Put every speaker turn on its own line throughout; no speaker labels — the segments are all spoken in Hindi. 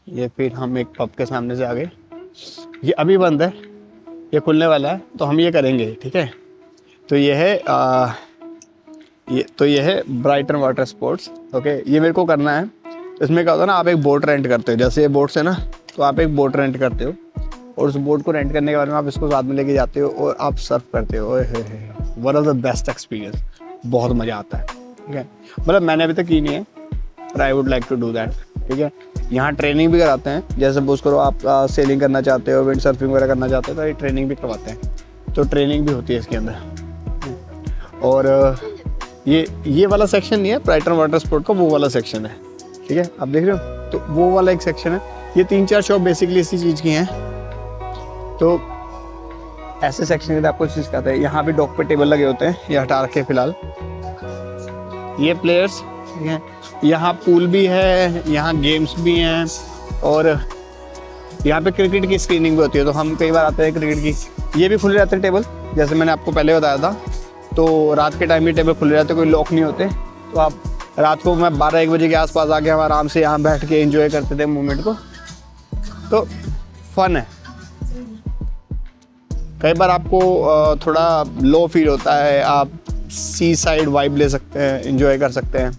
ये फिर हम एक पब के सामने से आ गए। ये अभी बंद है, ये खुलने वाला है तो हम ये करेंगे, ठीक है। तो ये है ये है ब्राइटन वाटर स्पोर्ट्स। ओके, ये मेरे को करना है। इसमें क्या होता है ना, आप एक बोट रेंट करते हो, जैसे ये बोट्स है ना, तो आप एक बोट रेंट करते हो और उस बोट को रेंट करने के बाद में आप इसको साथ में लेके जाते हो और आप सर्फ करते हो। One of the best experience, बहुत मज़ा आता है, ठीक है। मतलब मैंने अभी तक की नहीं है, पर I would like to do that, ठीक है। यहाँ ट्रेनिंग भी कराते हैं, जैसे सपोज करो आप सेलिंग करना चाहते हो, विंड सर्फिंग वगैरह करना चाहते हो, तो ये ट्रेनिंग भी करवाते हैं, तो ट्रेनिंग भी होती है इसके अंदर। और ये वाला सेक्शन नहीं है ब्राइटन वाटर स्पोर्ट का, वो वाला सेक्शन है, ठीक है, आप देख रहे हो। तो वो वाला एक सेक्शन है। ये 3-4 शॉप बेसिकली इसी चीज़ की हैं। तो ऐसे सेक्शन में आपको चीज़ कहते हैं। यहाँ भी डॉक पे टेबल लगे होते हैं, ये हटा रखे फिलहाल। ये प्लेयर्स, ठीक है। यहाँ पूल भी है, यहाँ गेम्स भी हैं और यहाँ पे क्रिकेट की स्क्रीनिंग भी होती है, तो हम कई बार आते हैं क्रिकेट की। ये भी खुले रहते हैं टेबल, जैसे मैंने आपको पहले बताया था। तो रात के टाइम भी टेबल खुले रहते, कोई लॉक नहीं होते। तो आप रात को मैं 12-1 बजे के आसपास आके हम आराम से यहाँ बैठ के एंजॉय करते थे मोमेंट को। तो फन है। कई बार आपको थोड़ा लो फील होता है, आप सी साइड वाइब ले सकते हैं, एंजॉय कर सकते हैं।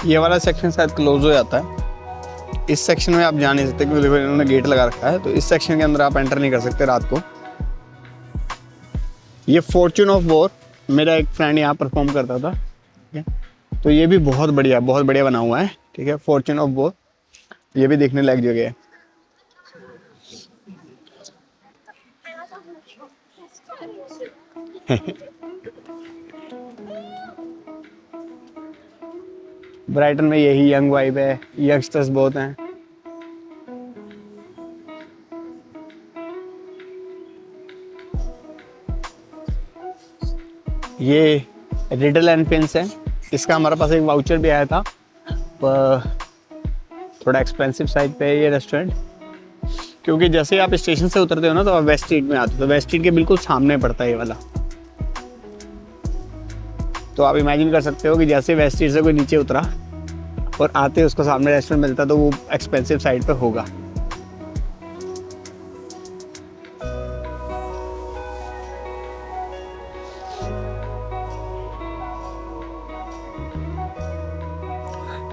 ये वाला सेक्शन शायद क्लोज हो जाता है। इस सेक्शन में आप जा नहीं सकते क्योंकि देखो इन्होंने गेट लगा रखा है, तो इस सेक्शन के अंदर आप एंटर नहीं कर सकते रात को। ये फॉर्च्यून ऑफ वॉर, मेरा एक फ्रेंड यहाँ परफॉर्म करता था, ठीक है। तो ये भी बहुत बढ़िया बना हुआ है, ठीक है। फॉर्च्यून ऑफ वॉर, ये भी देखने लायक जगह है। ब्राइटन में यही यंग वाइब है, यंगस्टर्स बहुत हैं। ये रिडल एंड फिंस है। इसका हमारे पास एक वाउचर भी आया था, पर थोड़ा एक्सपेंसिव साइड पे है ये रेस्टोरेंट, क्योंकि जैसे ही आप स्टेशन से उतरते हो ना, तो आप वेस्ट स्ट्रीट में आते हो, तो वेस्ट स्ट्रीट के बिल्कुल सामने पड़ता है ये वाला। तो आप इमेजिन कर सकते हो कि जैसे वेस्ट स्ट्रीट से कोई नीचे उतरा और आते उसको सामने रेस्टोरेंट मिलता, तो वो एक्सपेंसिव साइड पे होगा।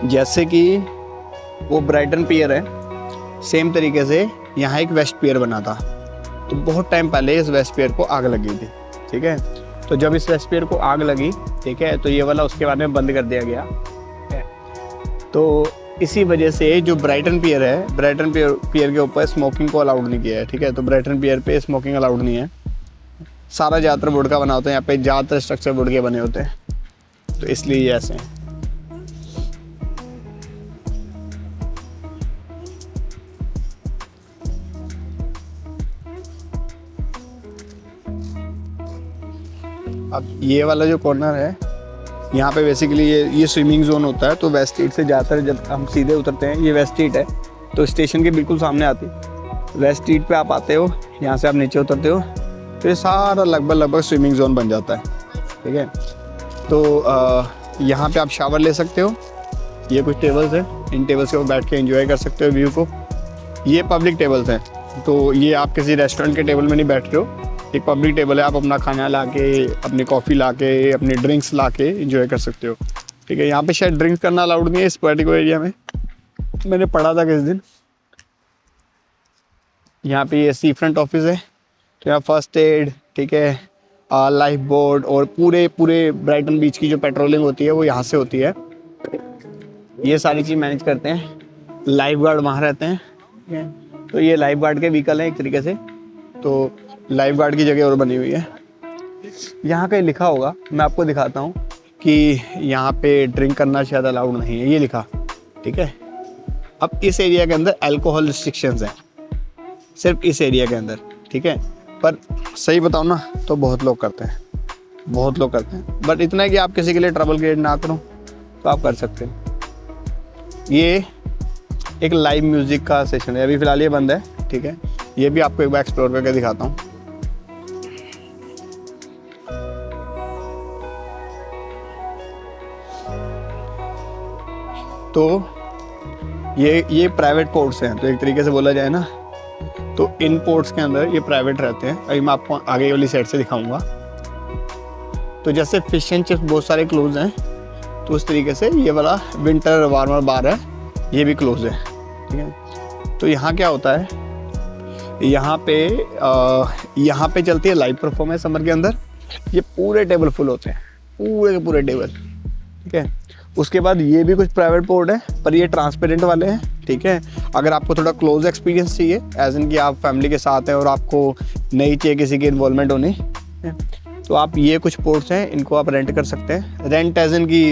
जैसे कि वो ब्राइटन पियर है, सेम तरीके से यहाँ एक वेस्ट पियर बना था। तो बहुत टाइम पहले इस वेस्ट पियर को आग लगी थी, ठीक है। तो जब इस वेस्ट पियर को आग लगी, ठीक है, तो ये वाला उसके बाद में बंद कर दिया गया। तो इसी वजह से जो ब्राइटन पियर है, ब्राइटन पियर के ऊपर स्मोकिंग को अलाउड नहीं किया है, ठीक है। तो ब्राइटन पियर पे स्मोकिंग अलाउड नहीं है। सारा ज़्यादातर वुड का बना होता है, यहाँ पे ज़्यादातर स्ट्रक्चर वुड के बने होते हैं, तो इसलिए ये ऐसे हैं। अब ये वाला जो कॉर्नर है, यहाँ पे बेसिकली ये स्विमिंग जोन होता है। तो वेस्ट स्ट्रीट से ज़्यादातर जब हम सीधे उतरते हैं, ये वेस्ट स्ट्रीट है, तो स्टेशन के बिल्कुल सामने आती वेस्ट स्ट्रीट पे आप आते हो, यहाँ से आप नीचे उतरते हो, तो ये सारा लगभग स्विमिंग जोन बन जाता है, ठीक है। तो यहाँ पे आप शावर ले सकते हो। ये कुछ टेबल्स हैं, इन टेबल्स के ऊपर बैठ के एंजॉय कर सकते हो व्यू को। ये पब्लिक टेबल्स हैं, तो ये आप किसी रेस्टोरेंट के टेबल में नहीं बैठ रहे हो, एक पब्लिक टेबल है। आप अपना खाना ला के, अपनी कॉफ़ी ला के, अपनी ड्रिंक्स ला के इंजॉय कर सकते हो, ठीक है। यहाँ पे शायद ड्रिंक्स करना अलाउड नहीं है इस पर्टिकुलर एरिया में, मैंने पढ़ा था किस दिन। यहाँ पे ये सी फ्रंट ऑफिस है, तो यहाँ फर्स्ट एड, ठीक है, लाइफ बोर्ड और पूरे ब्राइटन बीच की जो पेट्रोलिंग होती है वो यहाँ से होती है। ये सारी चीज़ मैनेज करते हैं। लाइफ गार्ड वहाँ रहते हैं, ठीक है। तो ये लाइफ गार्ड के व्हीकल हैं एक तरीके से, तो लाइफ गार्ड की जगह और बनी हुई है। यहाँ कहीं लिखा होगा, मैं आपको दिखाता हूँ कि यहाँ पे ड्रिंक करना शायद अलाउड नहीं है, ये लिखा, ठीक है। अब इस एरिया के अंदर अल्कोहल रिस्ट्रिक्शंस हैं, सिर्फ इस एरिया के अंदर, ठीक है। पर सही बताऊँ ना तो बहुत लोग करते हैं, बहुत लोग करते हैं, बट इतना है कि आप किसी के लिए ट्रबल क्रिएट ना करो तो आप कर सकते हैं। ये एक लाइव म्यूजिक का सेशन है, अभी फिलहाल ये बंद है, ठीक है। ये भी आपको एक बार एक्सप्लोर करके दिखाता हूँ। तो ये प्राइवेट पोर्ट्स हैं, तो एक तरीके से बोला जाए ना तो इन पोर्ट्स के अंदर ये प्राइवेट रहते हैं। अभी मैं आपको आगे वाली साइड से दिखाऊंगा। तो जैसे फिश एंड चिप्स बहुत सारे क्लोज हैं, तो उस तरीके से ये वाला विंटर वार्मर बार है, ये भी क्लोज है, ठीक है। तो यहाँ क्या होता है, यहाँ पे चलती है लाइव परफॉर्मेंस समर के अंदर। ये पूरे टेबल फुल होते हैं, पूरे के पूरे टेबल, ठीक है। उसके बाद ये भी कुछ प्राइवेट पोर्ट है, पर ये ट्रांसपेरेंट वाले हैं, ठीक है। अगर आपको थोड़ा क्लोज एक्सपीरियंस चाहिए, एज इन कि आप फैमिली के साथ हैं और आपको नहीं चाहिए किसी की इन्वॉल्वमेंट होनी, तो आप ये कुछ पोर्ट्स हैं, इनको आप रेंट कर सकते हैं। रेंट एज इन की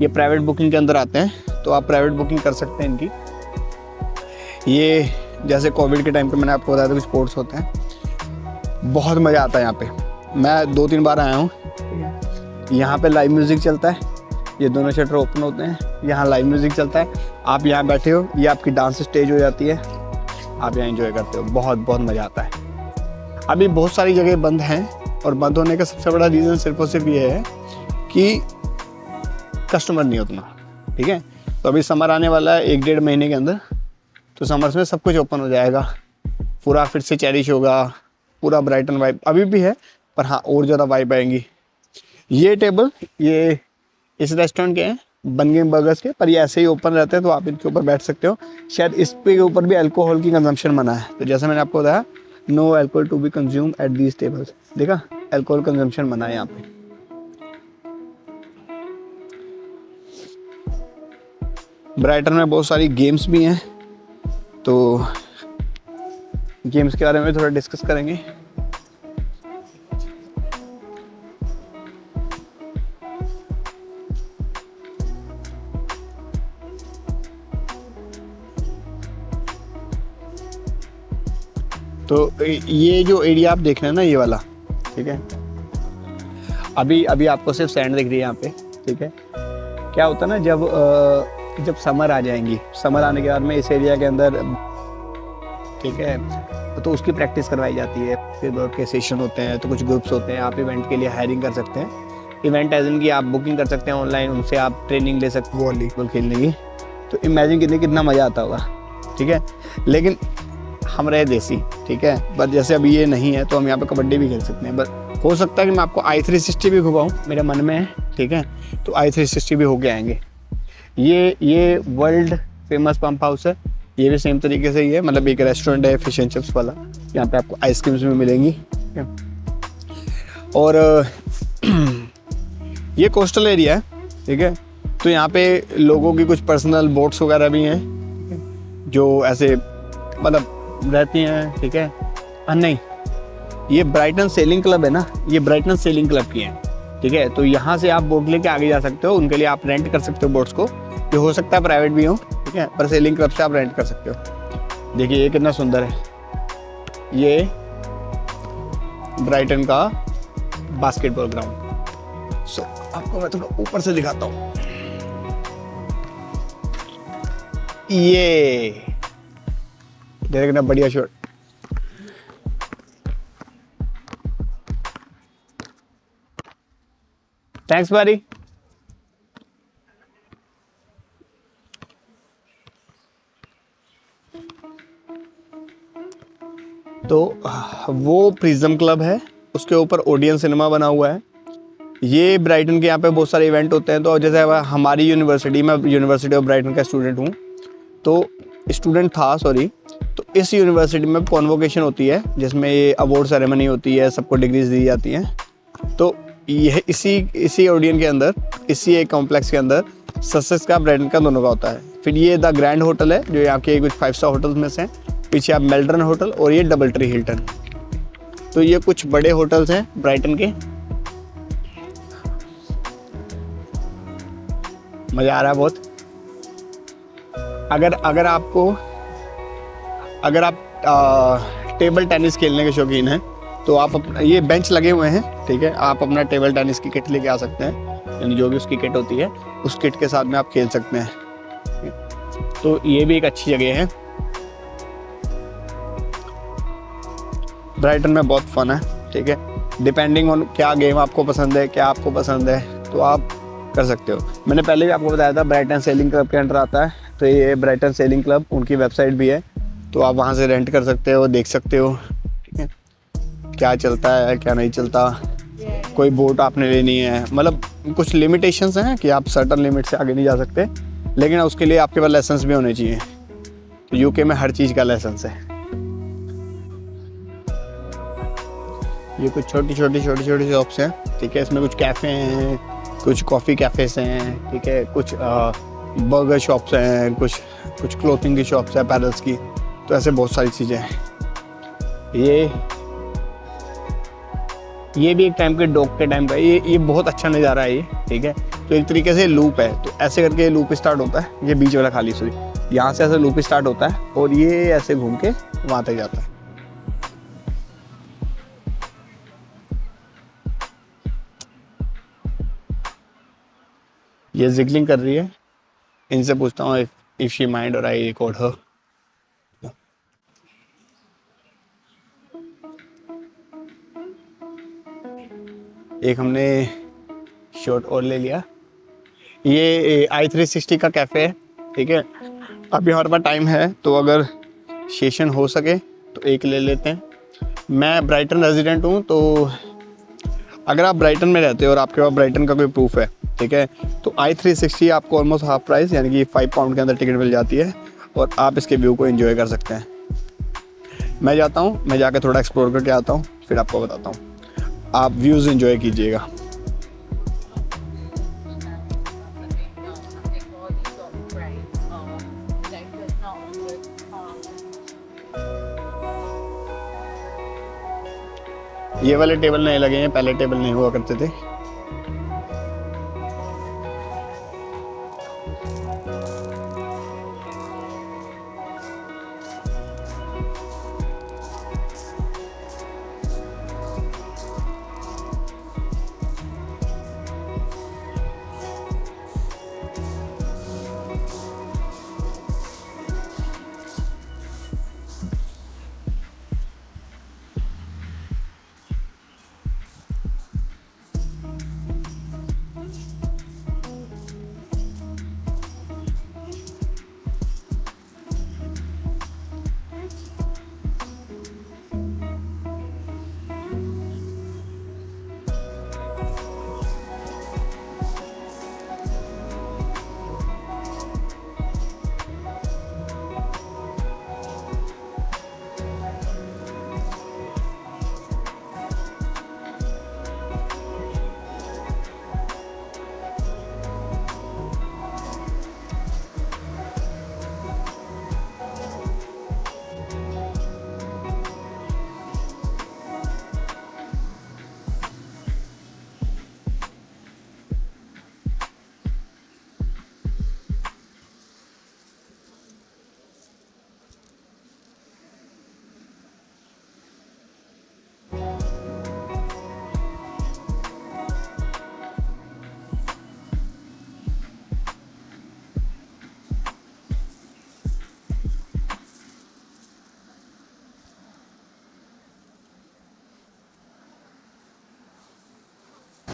ये प्राइवेट बुकिंग के अंदर आते हैं, तो आप प्राइवेट बुकिंग कर सकते हैं इनकी। ये जैसे कोविड के टाइम पे मैंने आपको बताया था कुछ स्पोर्ट्स होते हैं, बहुत मज़ा आता है यहाँ पे। मैं 2-3 बार आया हूँ। यहाँ पे लाइव म्यूज़िक चलता है, ये दोनों शटर ओपन होते हैं, यहाँ लाइव म्यूज़िक चलता है, आप यहाँ बैठे हो, ये आपकी डांस स्टेज हो जाती है, आप यहाँ एंजॉय करते हो, बहुत बहुत मज़ा आता है। अभी बहुत सारी जगह बंद हैं, और बंद होने का सबसे बड़ा रीज़न सिर्फ और सिर्फ ये है कि कस्टमर नहीं उतना, ठीक है। तो अभी समर आने वाला है 1-1.5 महीने के अंदर, तो समर्स में सब कुछ ओपन हो जाएगा, पूरा फिर से चेरिश होगा, पूरा ब्राइटन वाइब अभी भी है, पर हाँ और ज़्यादा वाइब आएंगी। ये टेबल ये इस रेस्टोरेंट के हैं, बर्गर्स बर्गर्स के, पर ये ऐसे ही ओपन रहते हैं, तो आप इनके ऊपर बैठ सकते हो। शायद इस पे ऊपर भी अल्कोहल की कंजम्पशन मना है, तो जैसे मैंने आपको बताया no alcohol to be consume at these tables, देखा अल्कोहल कंजम्पशन मना है यहाँ पे। ब्राइटन में बहुत सारी गेम्स भी हैं, तो गेम्स के बारे में थोड़ा डिस्कस करेंगे। तो ये जो एरिया आप देख रहे हैं ना, ये वाला, ठीक है। अभी आपको सिर्फ सैंड दिख रही है यहाँ पे, ठीक है। क्या होता है ना, जब समर आ जाएंगी, समर आने के बाद में इस एरिया के अंदर, ठीक है, तो उसकी प्रैक्टिस करवाई जाती है, फिर वर्क के सेशन होते हैं, तो कुछ ग्रुप्स होते हैं, आप इवेंट के लिए हायरिंग कर सकते हैं। इवेंट एज इन की आप बुकिंग कर सकते हैं ऑनलाइन, उनसे आप ट्रेनिंग ले सकते हैं वॉलीबॉल खेलने की। तो इमेजिन कितना मज़ा आता होगा, ठीक है। लेकिन हम रहे देसी, ठीक है, पर जैसे अभी ये नहीं है, तो हम यहाँ पे कबड्डी भी खेल सकते हैं। बस हो सकता है कि मैं आपको i360 भी घुमाऊँ, मेरे मन में है, ठीक है। तो i360 भी होके आएंगे। ये वर्ल्ड फेमस पंप हाउस है, ये भी सेम तरीके से ही है, मतलब एक रेस्टोरेंट है फिश एंड चिप्स वाला, यहाँ पे आपको आइसक्रीम्स भी मिलेंगी, ठीक है। और ये कोस्टल एरिया है, ठीक है। तो यहाँ पे लोगों की कुछ पर्सनल बोट्स वगैरह भी हैं, जो ऐसे मतलब रहती हैं, ठीक है। नहीं, ये ब्राइटन सेलिंग क्लब है ना, ये ब्राइटन सेलिंग क्लब की है, ठीक है। तो यहाँ से आप बोट लेके आगे जा सकते हो, उनके लिए आप रेंट कर सकते हो बोट्स को, जो हो सकता है प्राइवेट भी हो, ठीक है, पर सेलिंग क्लब से आप रेंट कर सकते हो। देखिए ये कितना सुंदर है, ये ब्राइटन का बास्केटबॉल ग्राउंड। सो आपको मैं थोड़ा ऊपर से दिखाता हूँ। ये देखना बढ़िया शॉट। थैंक्स बारी। तो वो प्रिज्म क्लब है, उसके ऊपर ओडियन सिनेमा बना हुआ है। ये ब्राइटन के यहाँ पे बहुत सारे इवेंट होते हैं। तो जैसे हमारी यूनिवर्सिटी में, यूनिवर्सिटी ऑफ ब्राइटन का स्टूडेंट हूँ, तो स्टूडेंट था सॉरी, तो इस यूनिवर्सिटी में कॉन्वोकेशन होती है, जिसमें ये अवार्ड सेरेमनी होती है, सबको डिग्रीज दी जाती हैं। तो यह इसी ओडियन के अंदर, इसी एक कॉम्प्लेक्स के अंदर ससेक्स का, ब्राइटन का, दोनों का होता है। फिर ये द ग्रैंड होटल है, जो यहाँ के कुछ 5 स्टार होटल्स में से हैं। पीछे आप मेल्टन होटल, और ये डबल ट्री हिल्टन। तो ये कुछ बड़े होटल्स हैं ब्राइटन के। मज़ा आ रहा है बहुत। अगर आप टेबल टेनिस खेलने के शौकीन हैं तो आप ये बेंच लगे हुए हैं, ठीक है, आप अपना टेबल टेनिस की किट लेके आ सकते हैं, यानी जो भी उसकी किट होती है उस किट के साथ में आप खेल सकते हैं। तो ये भी एक अच्छी जगह है। ब्राइटन में बहुत फन है, ठीक है, डिपेंडिंग ऑन क्या गेम आपको पसंद है, क्या आपको पसंद है, तो आप कर सकते हो। मैंने पहले भी आपको बताया था ब्राइटन सेलिंग क्लब के अंडर आता है, तो ये ब्राइटन सेलिंग क्लब, उनकी वेबसाइट भी है, तो आप वहाँ से रेंट कर सकते हो, देख सकते हो, ठीक है, क्या चलता है क्या नहीं चलता। कोई बोट आपने लेनी है, मतलब कुछ लिमिटेशंस हैं कि आप सर्टन लिमिट से आगे नहीं जा सकते, लेकिन उसके लिए आपके पास लाइसेंस भी होने चाहिए। तो यूके में हर चीज़ का लाइसेंस है। ये कुछ छोटी छोटी शॉप्स हैं, ठीक है, इसमें कुछ कैफ़े हैं, कुछ कॉफ़ी कैफ़ेस हैं, ठीक है, कुछ बर्गर शॉप्स हैं, कुछ क्लोथिंग की शॉप्स हैं, पैरल्स की, तो ऐसे बहुत सारी चीज़ें हैं। ये भी एक टाइम के डॉग के टाइम का, ये बहुत अच्छा नज़ारा है ये, ठीक है। तो एक तरीके से लूप है, तो ऐसे करके लूप स्टार्ट होता है, ये बीच वाला खाली सॉरी, यहाँ से ऐसे लूप स्टार्ट होता है और ये ऐसे घूम के वहाँ तक जाता है। ये जिगलिंग कर रही है, इनसे पूछता हूँ इफ शी माइंड और आई रिकॉर्ड हर। एक हमने शॉट और ले लिया। ये i360 का कैफ़े है, ठीक है। अभी हमारे पास टाइम है, तो अगर सेशन हो सके तो एक ले लेते हैं। मैं ब्राइटन रेजिडेंट हूँ, तो अगर आप ब्राइटन में रहते हो और आपके पास ब्राइटन का कोई प्रूफ है, ठीक है, तो i360 आपको ऑलमोस्ट हाफ प्राइस यानी कि 5 पाउंड के अंदर टिकट मिल जाती है और आप इसके व्यू को एंजॉय कर सकते हैं। मैं जाता हूँ, मैं जाकर थोड़ा एक्सप्लोर करके आता हूँ, फिर आपको बताता हूँ। आप व्यूज़ एंजॉय कीजिएगा। ये वाले टेबल नहीं लगे हैं, पहले टेबल नहीं हुआ करते थे।